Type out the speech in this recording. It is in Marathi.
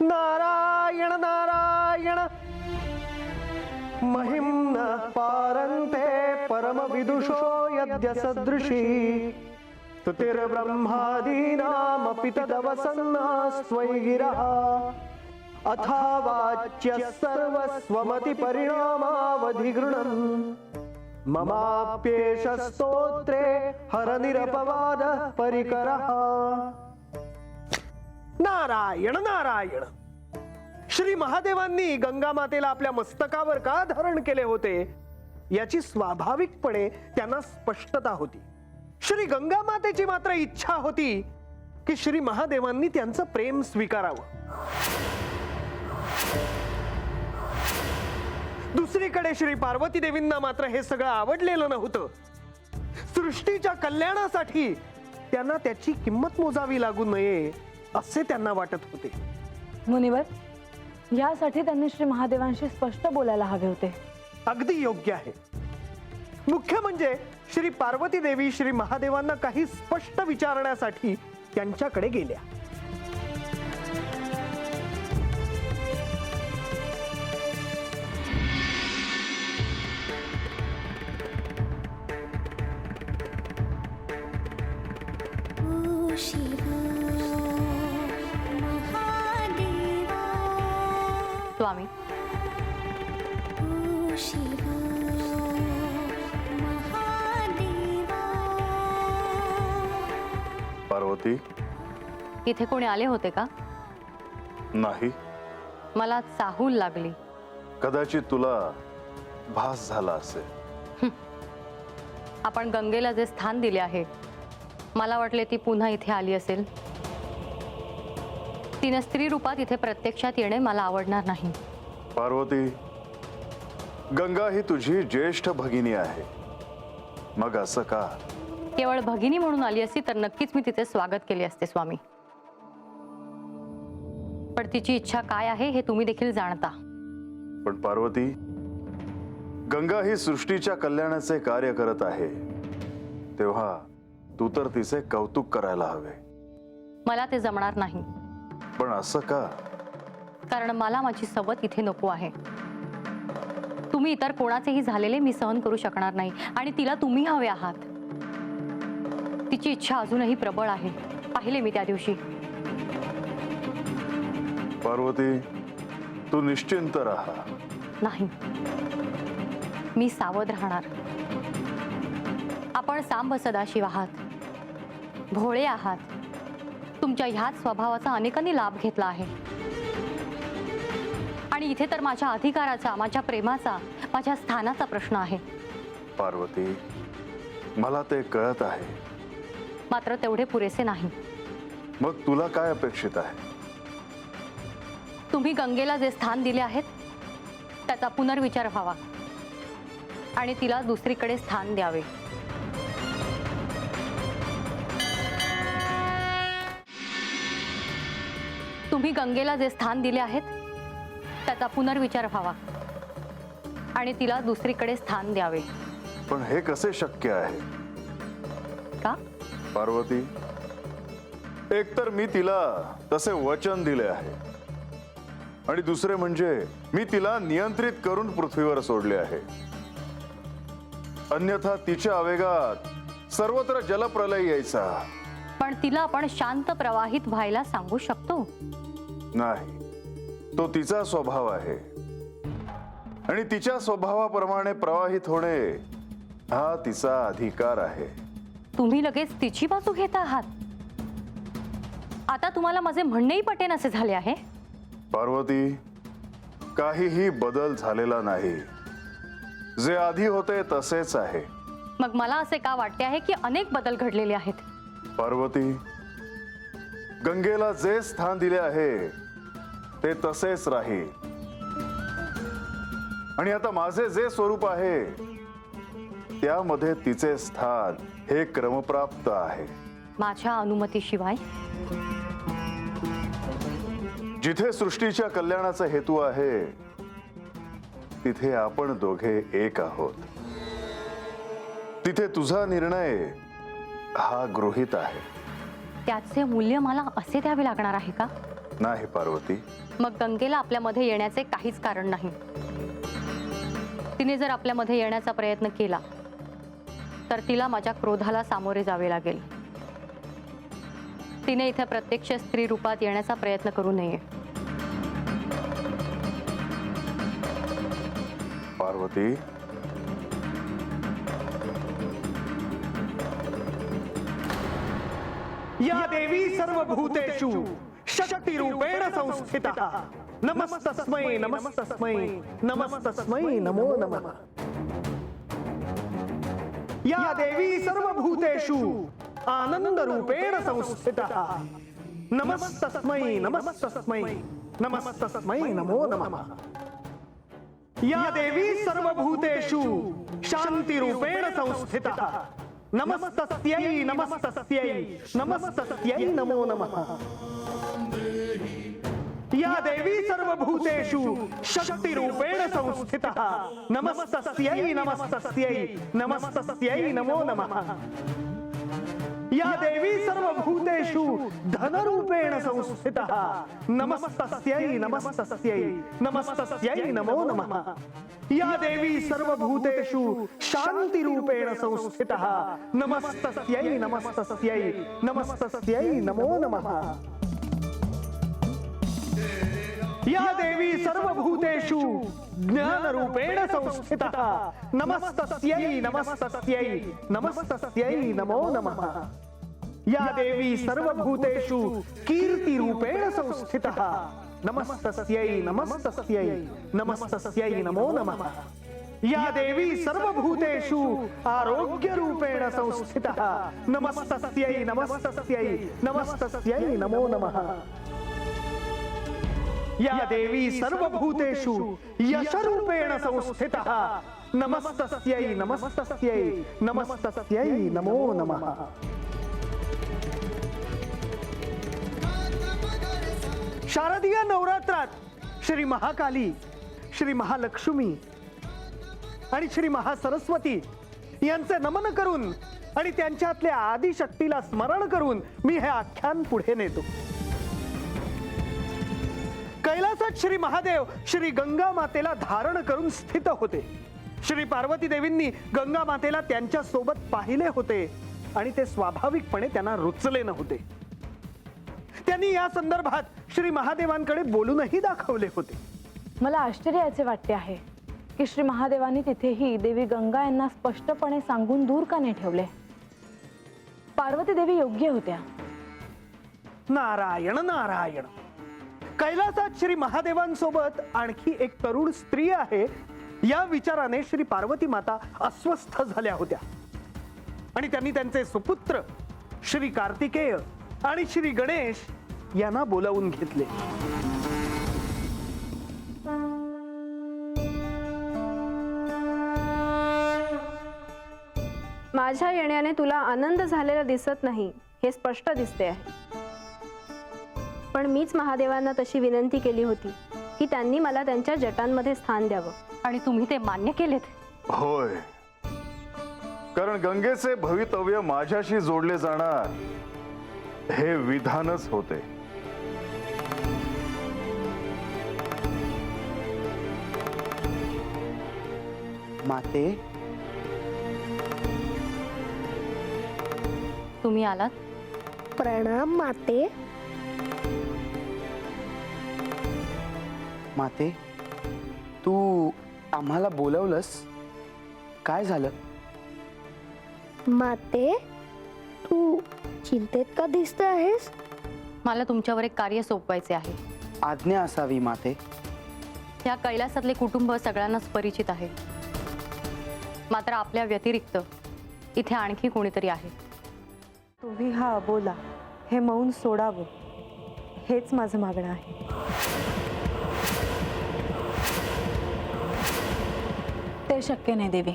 नारायण नारायण महिम्न पारन्ते परम विदुषो यद्य सदृशी स्तुतिर्ब्रह्मादीनामपि तदवसन्नास्त्वयि गिरः अथा वाच्य सर्वस्वमति परिणामावधिगृणम् ममाप्येष स्तोत्रे हरनिरपवाद परिकरः। नारायण नारायण। श्री महादेवांनी गंगा मातेला आपल्या मस्तकावर का धारण केले होते याची स्वाभाविकपणे त्यांना स्पष्टता होती। श्री गंगा मातेची मात्र इच्छा होती की श्री महादेवांनी त्यांचं प्रेम स्वीकारावं। दुसरीकडे श्री पार्वती देवींना मात्र हे सगळं आवडलेलं नव्हतं। सृष्टीच्या कल्याणासाठी त्यांना त्याची किंमत मोजावी लागू नये असे त्यांना वाटत होते। मुनिवर, यासाठी त्यांनी श्री महादेवांशी स्पष्ट बोलायला हवे होते। अगदी योग्य आहे। मुख्य म्हणजे श्री पार्वती देवी श्री महादेवांना काही स्पष्ट विचारण्यासाठी त्यांच्याकडे गेल्या। स्वामी, पार्वती, इथे कोणी आले होते का? नाही। मला चाहूल लागली। कदाचित तुला भास झाला असेल। आपण गंगेला जे स्थान दिले आहे, मला वाटले ती पुन्हा इथे आली असेल। तिने स्त्री रूपात इथे प्रत्यक्षात येणे मला आवडणार नाही। पार्वती, गंगा ही तुझी ज्येष्ठ भगिनी आहे, मग असं का? केवळ भगिनी म्हणून आली असती तर नक्कीच मी तिचे स्वागत केले असते स्वामी। पण तिची इच्छा काय आहे हे तुम्ही देखील जाणता। पण पार्वती, गंगा ही सृष्टीच्या कल्याणाचे कार्य करत आहे, तेव्हा तू तर तिचे कौतुक करायला हवे। मला ते जमणार नाही। पण असं का? कारण मला माझी सवत इथे नको आहे। तुम्ही इतर कोणाचेही झालेले मी सहन करू शकणार नाही आणि तिला तुम्ही हवे आहात। तिची इच्छा अजूनही प्रबळ आहे, पाहिले मी त्या दिवशी। पार्वती, तू निश्चिंत राहा। नाही, मी सावध राहणार। आपण सांब सदाशिव आहात, भोळे आहात। तुमच्या ह्याच स्वभावाचा अनेकांनी लाभ घेतला आहे आणि इथे तर माझ्या अधिकाराचा, माझ्या प्रेमाचा, माझ्या स्थानाचा प्रश्न आहे। पार्वती, मला ते कळत आहे, मात्र तेवढे पुरेसे नाही। मग तुला काय अपेक्षित आहे? तुम्ही गंगेला जे स्थान दिले आहेत त्याचा पुनर्विचार व्हावा आणि तिला दुसरीकडे स्थान द्यावे। तुम्ही गंगेला जे स्थान दिले आहेत त्याचा पुनर्विचार व्हावा आणि तिला दुसरीकडे स्थान द्यावे। पण हे कसे शक्य आहे? का? पार्वती, एकतर मी तिला तसे वचन दिले आहे आणि दुसरे म्हणजे मी तिला नियंत्रित करून पृथ्वीवर सोडले आहे। अन्यथा तिच्या आवेगात सर्वत्र जलप्रलय यायचा। पण तिला आपण शांत प्रवाहित व्हायला सांगू शकतो। नाही, तो तिचा स्वभाव आहे आणि तिच्या स्वभावाप्रमाणे प्रवाहित होणे हा तिचा अधिकार आहे। तुम्ही लगेच तिची बाजू घेता आहात। आता तुम्हाला माझे म्हणणेही पटेन असे झाले आहे। पार्वती, काहीही बदल झालेला नाही, जे आधी होते तसेच आहे। मग मला असे का वाटते आहे की अनेक बदल घडलेले आहेत? पार्वती, गंगेला जे स्थान दिले आहे ते तसेच राहील आणि आता माझे जे स्वरूप आहे त्यामध्ये तिचे स्थान हे क्रमप्राप्त आहे। माझ्या अनुमतीशिवाय? जिथे सृष्टीच्या कल्याणाचा हेतू आहे तिथे आपण दोघे एक आहोत। तिथे तुझा निर्णय हा गृहीत आहे। त्याचे मूल्य मला असे द्यावे लागणार आहे का? नाही पार्वती. मग गंगेला आपल्यामध्ये येण्याचे काहीच कारण नाही. तिने जर आपल्यामध्ये येण्याचा प्रयत्न केला तर तिला माझ्या क्रोधाला सामोरे जावे लागेल. तिने इथे प्रत्यक्ष स्त्री रूपात येण्याचा प्रयत्न करू नये. पार्वती, या देवी सर्वभूतेषु शक्तिरूपेण संस्थितः नमस्तस्मै नमस्तस्मै नमस्तस्मै नमो नमः. या देवी सर्वभूतेषु आनंदरूपेण संस्थितः नमस्तस्मै नमस्तस्मै नमस्तस्मै नमो नमः. या देवी सर्वभूतेषु शान्तिरूपेण संस्थितः नमस्तस्यै नमस्तस्यै नमस्तस्यै नमो नमः. या देवी सर्वभूतेषु शक्तिरूपेण संस्थितः नमस्तस्यै नमस्तस्यै नमस्तस्यै नमो नमः. या देवी सर्वभूतेषु धनरूपेण संस्थितः नमस्तस्यै नमस्तस्यै नमस्तस्यै नमो नमः. या देवी सर्वभूतेषु शान्तिरूपेण संस्थितः नमस्तस्यै नमस्तस्यै नमस्तस्यै नमो नमः. या देवी सर्वभूतेषु ज्ञानरूपेण संस्थितः नमस्तस्यै नमस्तस्यै नमस्तस्यै नमो नमः. या देवी सर्वभूतेषु कीर्तिरूपेण संस्थितः नमस्तस्यै नमस्तस्यै नमस्तस्यै नमो नमः. या देवी सर्वभूतेषु आरोग्यरूपेण संस्थितः नमस्तस्यै नमस्तस्यै नमस्तस्यै नमो नमः. या देवी सर्वभूतेषु यशरूपेण संस्थितः नमस्तस्यै नमस्तस्यै नमस्तस्यै नमो नमः. शारदीय नवरात्रात श्री महाकाली, श्री महालक्ष्मी आणि श्री महासरस्वती यांचे नमन करून आणि त्यांच्यातल्या आदिशक्तीला स्मरण करून मी हे आख्यान पुढे नेतो. कैलासात श्री महादेव श्री गंगा मातेला धारण करून स्थित होते. श्री पार्वती देवींनी गंगा मातेला त्यांच्या सोबत पाहिले होते आणि ते स्वाभाविकपणे त्यांना रुचले नव्हते. त्यांनी या संदर्भात श्री महादेवांकडे बोलूनही दाखवले होते. मला आश्चर्याचे वाटते आहे की श्री महादेवांनी तिथेही देवी गंगा यांना स्पष्टपणे सांगून दूर का नाही ठेवले. पार्वती देवी योग्य होत्या. नारायण नारायण. कैलासात श्री महादेवांसोबत आणखी एक तरुण स्त्री आहे या विचाराने श्री पार्वती माता अस्वस्थ झाल्या होत्या आणि त्यांनी त्यांचे सुपुत्र श्री कार्तिकेय आणि श्री गणेश यांना बोलावून घेतले. माझ्या येण्याने तुला आनंद झालेला दिसत नाही हे स्पष्ट दिसते आहे. पण मीच महादेवांना तशी विनंती केली होती की त्यांनी मला त्यांच्या जटांमध्ये स्थान द्यावं आणि तुम्ही ते मान्य केलेत. होय, कारण गंगेचे भवितव्य माझ्याशी जोडले जाणार हे विधानच होते. माते, तुम्ही आलात. प्रणाम माते. माते, तू आम्हाला बोलवलंस, काय झालं? माते, तू चिंतेत का दिसत आहेस? मला तुमच्यावर एक कार्य सोपवायचे आहे. आज्ञा असावी माते. या कैलासातले कुटुंब सगळ्यांनाच परिचित आहे, मात्र आपल्या व्यतिरिक्त इथे आणखी कोणीतरी आहे. तुम्ही हा बोला, हे मौन सोडावं, हेच माझं मागणं आहे. ते शक्य नाही देवी.